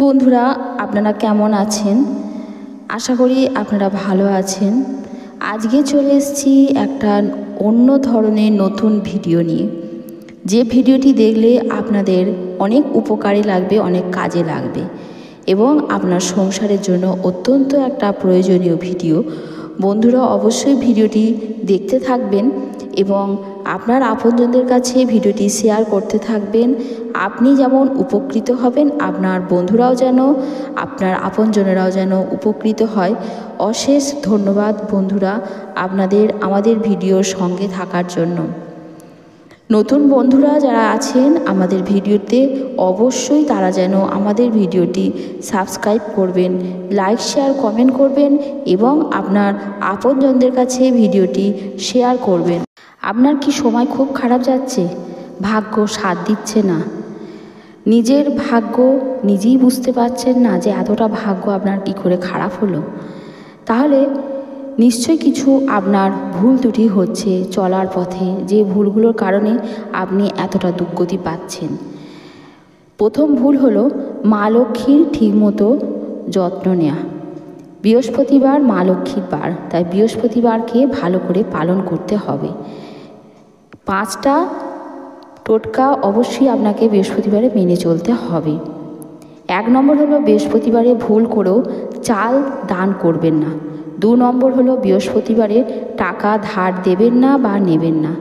বন্ধুরা, আপনারা কেমন আছেন? আশা করি আপনারা ভালো আছেন। আজকে চলে এসেছি একটা অন্য ধরনের নতুন ভিডিও নিয়ে। যে ভিডিওটি দেখলে আপনাদের অনেক উপকারে লাগবে, অনেক কাজে লাগবে এবং আপনার সংসারের জন্য অত্যন্ত একটা প্রয়োজনীয় ভিডিও। বন্ধুরা, অবশ্যই ভিডিওটি দেখতে থাকবেন এবং আপনার আপনজনদের কাছে ভিডিওটি শেয়ার করতে থাকবেন। আপনি যেমন উপকৃত হবেন, আপনার বন্ধুরাও যেন, আপনার আপনজনেরাও যেন উপকৃত হয়। অশেষ ধন্যবাদ বন্ধুরা আপনাদের আমাদের ভিডিওর সঙ্গে থাকার জন্য। নতুন বন্ধুরা যারা আছেন আমাদের ভিডিওতে, অবশ্যই তারা যেন আমাদের ভিডিওটি সাবস্ক্রাইব করবেন, লাইক শেয়ার কমেন্ট করবেন এবং আপনার আপনজনদের কাছে ভিডিওটি শেয়ার করবেন। আপনার কি সময় খুব খারাপ যাচ্ছে? ভাগ্য সাথ দিচ্ছে না, নিজের ভাগ্য নিজেই বুঝতে পারছেন না যে এতটা ভাগ্য আপনার কী করে খারাপ হলো? তাহলে নিশ্চয়ই কিছু আপনার ভুল ত্রুটি হচ্ছে চলার পথে, যে ভুলগুলোর কারণে আপনি এতটা দুর্গতি পাচ্ছেন। প্রথম ভুল হলো মা লক্ষ্মীর ঠিকমতো যত্ন নেওয়া। বৃহস্পতিবার মা লক্ষ্মীর বার, তাই বৃহস্পতিবারকে ভালো করে পালন করতে হবে। 5টা টোটকা অবশ্যই আপনাকে বৃহস্পতিবারে মেনে চলতে হবে। 1 নম্বর হলো বৃহস্পতিবারে ভুল করেও চাল দান করবেন না। 2 নম্বর হলো বৃহস্পতিবারে টাকা ধার দেবেন না বা নেবেন না।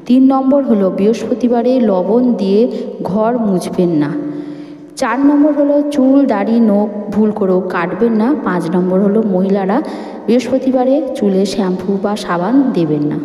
3 নম্বর হলো বৃহস্পতিবারে লবণ দিয়ে ঘর মুছবেন না। 4 নম্বর হলো চুল দাড়ি নখ ভুল করেও কাটবেন না। 5 নম্বর হলো মহিলারা বৃহস্পতিবারে চুলে শ্যাম্পু বা সাবান দেবেন না।